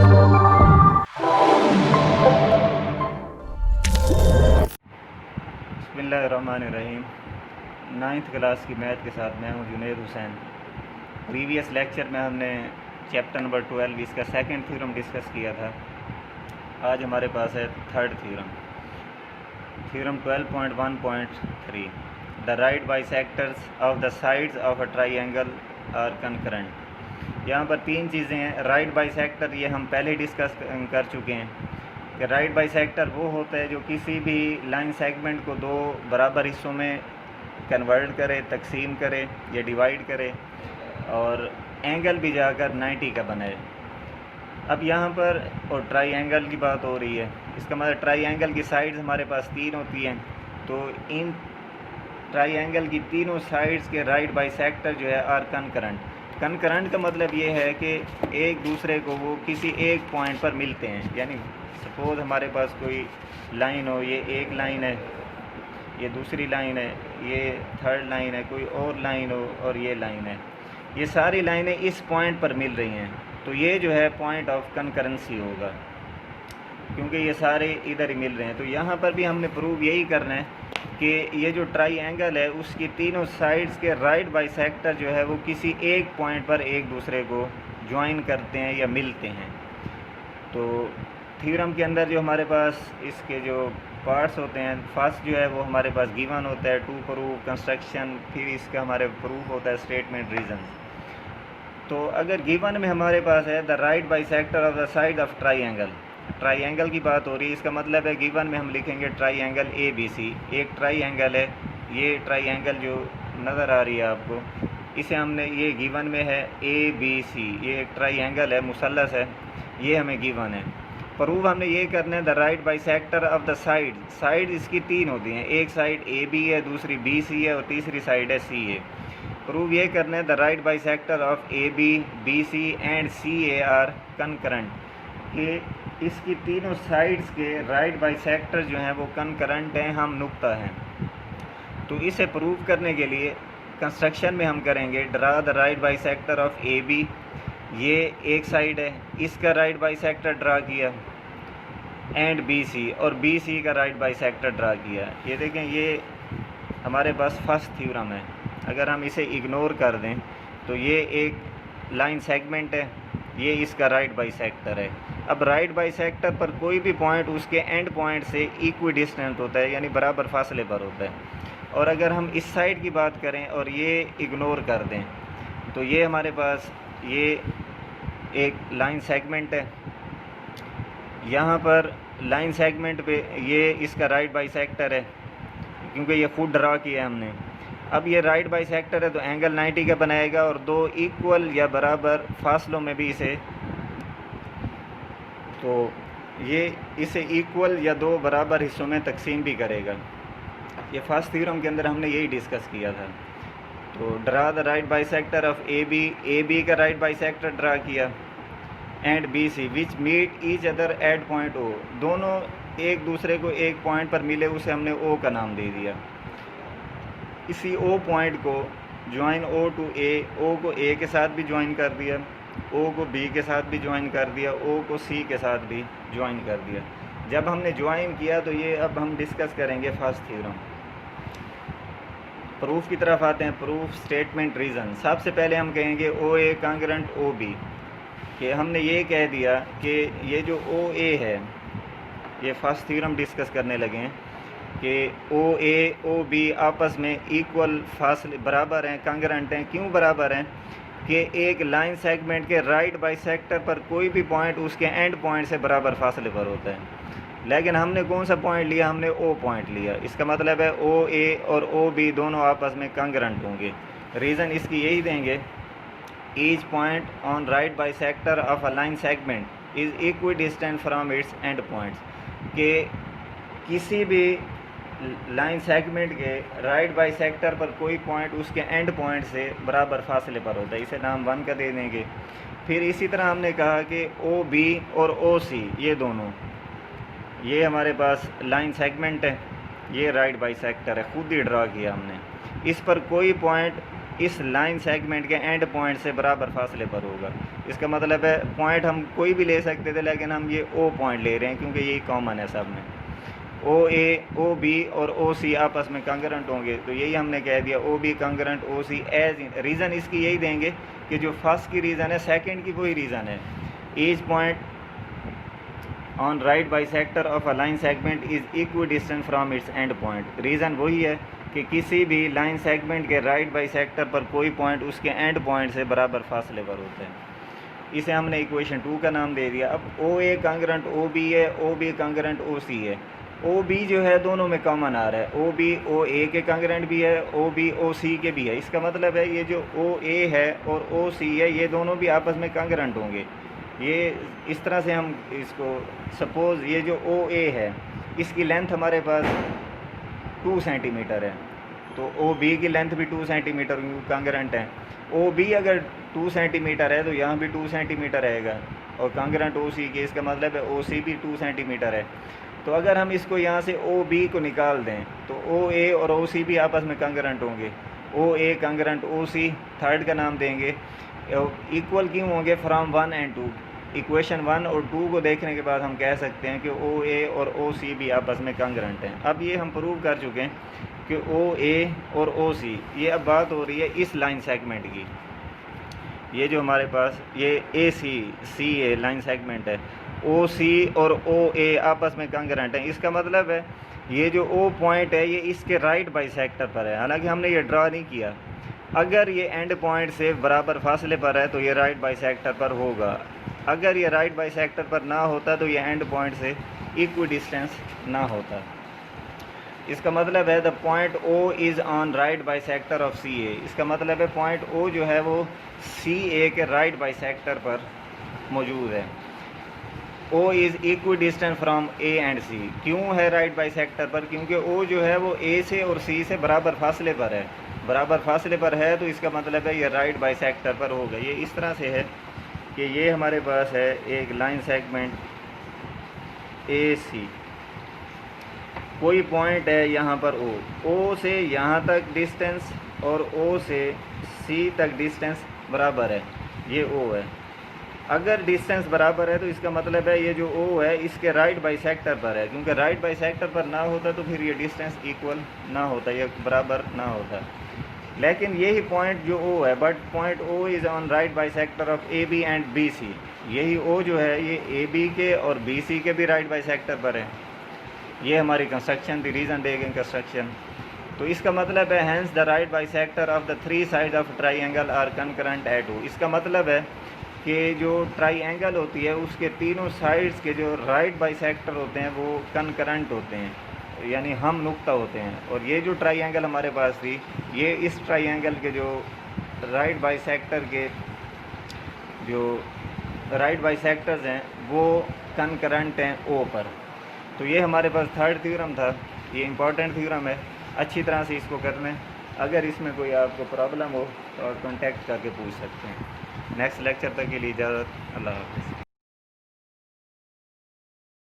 बिस्मिल्लाहिर्रहमानिर्रहीम। 9th class की math के साथ मैं हूं जुनैद हुसैन। प्रीवियस लेक्चर में हमने चैप्टर नंबर 12 इसका सेकंड थ्योरम डिस्कस किया था। आज हमारे पास है third theorem, theorem 12.1.3। The right bisectors of the sides of a triangle are concurrent. यहाँ पर तीन चीज़ें हैं। राइट बाइसेक्टर ये हम पहले डिस्कस कर चुके हैं कि राइट बाइसेक्टर वो होता है जो किसी भी लाइन सेगमेंट को दो बराबर हिस्सों में कन्वर्ट करे, तकसीम करे या डिवाइड करे और एंगल भी जाकर 90 का बनाए। अब यहाँ पर और ट्राइंगल की बात हो रही है, इसका मतलब ट्राइंगल की साइड्स हमारे पास तीन होती हैं, तो इन ट्राइंगल की तीनों साइड्स के राइट बाइसेक्टर जो है आर कंकरेंट। कंकरेंट का मतलब ये है कि एक दूसरे को वो किसी एक पॉइंट पर मिलते हैं। यानी सपोज़ हमारे पास कोई लाइन हो, ये एक लाइन है, ये दूसरी लाइन है, ये थर्ड लाइन है, कोई और लाइन हो और ये लाइन है, ये सारी लाइनें इस पॉइंट पर मिल रही हैं, तो ये जो है पॉइंट ऑफ कंकरेंसी होगा, क्योंकि ये सारे इधर ही मिल रहे हैं। तो यहाँ पर भी हमने प्रूव यही करना है कि ये जो ट्राइंगल है उसकी तीनों साइड्स के राइट बाइसेक्टर जो है वो किसी एक पॉइंट पर एक दूसरे को ज्वाइन करते हैं या मिलते हैं। तो थ्योरम के अंदर जो हमारे पास इसके जो पार्ट्स होते हैं, फर्स्ट जो है वो हमारे पास गिवन होता है, टू प्रूफ कंस्ट्रक्शन, फिर इसका हमारे प्रूफ होता है स्टेटमेंट रीजंस। तो अगर गिवन में हमारे पास है the right bisector of the side of triangle, triangle की बात हो रही है, इसका मतलब है गिवन में हम लिखेंगे ट्राइंगल ए बी सी। एक ट्राइंगल है, ये ट्राइंगल जो नज़र आ रही है आपको, इसे हमने, ये गिवन में है ए बी सी, ये एक ट्राइंगल है, मुसल्लस है, ये हमें गिवन है। प्रूफ हमने ये करना है the right bisector of the side. Side इसकी तीन होती हैं, एक साइड ए बी है, दूसरी बी सी है और तीसरी साइड है सी ए। प्रूफ ये करना है the right bisector of A B C and C A are concurrent, कि इसकी तीनों साइड्स के राइट बाइसेक्टर जो हैं वो कंकरेंट हैं, हम नुक्ता हैं। तो इसे प्रूव करने के लिए कंस्ट्रक्शन में हम करेंगे draw the right bisector of A B, ये एक साइड है, इसका राइट बाइसेक्टर ड्रा किया, एंड बी सी, और बी सी का राइट बाइसेक्टर ड्रा किया। ये देखें, ये हमारे पास फर्स्ट थ्योरम है। अगर हम इसे इग्नोर कर दें तो ये एक लाइन सेगमेंट है, ये इसका राइट बाइसेक्टर है। अब राइट बाइसेक्टर पर कोई भी पॉइंट उसके एंड पॉइंट से इक्वी डिस्टेंट होता है, यानी बराबर फासले पर होता है। और अगर हम इस साइड की बात करें और ये इग्नोर कर दें तो ये हमारे पास ये एक लाइन सेगमेंट है। यहाँ पर लाइन सेगमेंट पे ये इसका राइट बाइसेक्टर है, क्योंकि ये खुद ड्रा किया है हमने। अब ये राइट बाइसेक्टर है तो एंगल 90 का बनाएगा और दो इक्वल या बराबर फासलों में भी इसे, तो ये इसे इक्वल या दो बराबर हिस्सों में तकसीम भी करेगा। ये फर्स्ट थ्योरम के अंदर हमने यही डिस्कस किया था। तो draw the right bisector of A B का राइट बाइसेक्टर ड्रा किया, and B C which meet each other at point O, दोनों एक दूसरे को एक पॉइंट पर मिले, उसे हमने ओ का नाम दे दिया। इसी ओ पॉइंट को ज्वाइन ओ टू ए, ओ को ए के साथ भी ज्वाइन कर दिया, ओ को बी के साथ भी ज्वाइन कर दिया, ओ को सी के साथ भी ज्वाइन कर दिया। जब हमने ज्वाइन किया तो ये अब हम डिस्कस करेंगे फर्स्ट थ्योरम। प्रूफ की तरफ आते हैं, प्रूफ स्टेटमेंट रीज़न। सबसे पहले हम कहेंगे ओ ए कांग्रेंट ओ बी, कि हमने ये कह दिया कि ये जो ओ ए है, ये फर्स्ट थ्योरम डिस्कस करने लगे हैं कि ओ ए ओ बी आपस में इक्वल फासले बराबर हैं, कांग्रेंट हैं। क्यों बराबर हैं? कि एक लाइन सेगमेंट के राइट बाइसेक्टर पर कोई भी पॉइंट उसके एंड पॉइंट से बराबर फासले पर होता है। लेकिन हमने कौन सा पॉइंट लिया? हमने ओ पॉइंट लिया। इसका मतलब है ओ ए और ओ बी दोनों आपस में कांग्रेंट होंगे। रीज़न इसकी यही देंगे, each point on right bisector of a line segment is equi distant from it's and points, कि किसी भी लाइन सेगमेंट के राइट बाइसेक्टर पर कोई पॉइंट उसके एंड पॉइंट से बराबर फासले पर होता है। इसे नाम 1 का दे देंगे। फिर इसी तरह हमने कहा कि ओ बी और ओ सी, ये दोनों, ये हमारे पास लाइन सेगमेंट है, ये राइट बाइसेक्टर है, खुद ही ड्रा किया हमने। इस पर कोई पॉइंट इस लाइन सेगमेंट के एंड पॉइंट से बराबर फासले पर होगा। इसका मतलब है पॉइंट हम कोई भी ले सकते थे, लेकिन हम ये ओ पॉइंट ले रहे हैं क्योंकि यही कॉमन है सब में। ओ ए, ओ बी और ओ सी आपस में कंकरेंट होंगे, तो यही हमने कह दिया ओ बी कंकरेंट ओ सी एज। रीज़न इसकी यही देंगे कि जो फर्स्ट की रीज़न है सेकंड की वही रीज़न है। Each point on right bisector of a line segment is equidistance from it's and point. Reason वही है कि किसी भी लाइन सेगमेंट के राइट बाइसेक्टर पर कोई पॉइंट उसके एंड पॉइंट से बराबर फासले पर होते हैं। इसे हमने इक्वेशन 2 का नाम दे दिया। अब ओ ए कंकरेंट ओ बी है, ओ बी कंकरेंट ओ सी है। ओ बी जो है दोनों में कॉमन आ रहा है, ओ बी ओ ए के कंकरेंट भी है, ओ बी ओ सी के भी है। इसका मतलब है ये जो ओ ए है और ओ सी है ये दोनों भी आपस में कंकरेंट होंगे। ये इस तरह से हम इसको सपोज़ ये जो ओ ए है इसकी लेंथ हमारे पास 2 सेंटीमीटर है, तो ओ बी की लेंथ भी 2 सेंटीमीटर कंकरेंट है। ओ बी अगर 2 सेंटीमीटर है तो यहाँ भी 2 सेंटीमीटर रहेगा, और कंकरेंट ओ सी के, इसका मतलब है ओ सी भी 2 सेंटीमीटर है। तो अगर हम इसको यहाँ से ओ बी को निकाल दें तो ओ ए और ओ सी भी आपस में कंकरेंट होंगे। ओ ए कंकरेंट ओ सी, थर्ड का नाम देंगे। इक्वल क्यों होंगे? From 1 and 2। इक्वेशन 1 और 2 को देखने के बाद हम कह सकते हैं कि ओ ए और ओ सी भी आपस में कंकरेंट हैं। अब ये हम प्रूव कर चुके हैं कि ओ ए और ओ सी, ये अब बात हो रही है इस लाइन सेगमेंट की। ये जो हमारे पास ये ए सी ए लाइन सेगमेंट है, ओ सी और ओ ए आपस में कंकरेंट हैं। इसका मतलब है ये जो ओ पॉइंट है ये इसके राइट बाइसेक्टर पर है, हालांकि हमने ये ड्रा नहीं किया। अगर ये एंड पॉइंट से बराबर फासले पर है तो ये राइट बाइसेक्टर पर होगा। अगर ये राइट बाइसेक्टर पर ना होता तो ये एंड पॉइंट से इक्वी डिस्टेंस ना होता। इसका मतलब है the point O is on right bisector of C A. इसका मतलब है पॉइंट ओ जो है वो सी ए के राइट बाइसेक्टर पर मौजूद है। O is equidistance from A and C. क्यों है राइट बाइसेक्टर पर? क्योंकि ओ जो है वो ए से और सी से बराबर फासले पर है। बराबर फासले पर है तो इसका मतलब है ये राइट बाइसेक्टर पर होगा। ये इस तरह से है कि ये हमारे पास है एक लाइन सेगमेंट ए सी, कोई पॉइंट है यहाँ पर ओ से यहाँ तक डिस्टेंस और ओ से सी तक डिस्टेंस बराबर है, ये ओ है। अगर डिस्टेंस बराबर है तो इसका मतलब है ये जो ओ है इसके राइट बाइसेक्टर पर है, क्योंकि राइट बाइसेक्टर पर ना होता तो फिर ये डिस्टेंस इक्वल ना होता, ये बराबर ना होता। लेकिन यही पॉइंट जो ओ है, but point O is on right bisector of A B and B C. यही ओ जो है ये ए बी के और बी सी के भी राइट बाइसेक्टर पर है। ये हमारी कंस्ट्रक्शन थी, रीज़न दे गई कंस्ट्रक्शन। तो इसका मतलब है hence the right bisector of the 3 side of triangle are concurrent at O. इसका मतलब है कि जो ट्राइंगल होती है उसके तीनों साइड्स के जो राइट बाइसेक्टर होते हैं वो कंकरेंट होते हैं, यानी हम नुक्ता होते हैं। और ये जो ट्राइंगल हमारे पास थी ये इस ट्राइंगल के जो राइट बाइसेक्टर के जो राइट बाइसेक्टर्स हैं वो कंकरेंट हैं ओ पर। तो ये हमारे पास थर्ड थ्योरम था, ये इंपॉर्टेंट थ्योरम है, अच्छी तरह से इसको कर लें। अगर इसमें कोई आपको प्रॉब्लम हो तो आप कॉन्टैक्ट करके पूछ सकते हैं। नेक्स्ट लेक्चर तक के लिए इजाज़त, अल्लाह हाफ़िज़।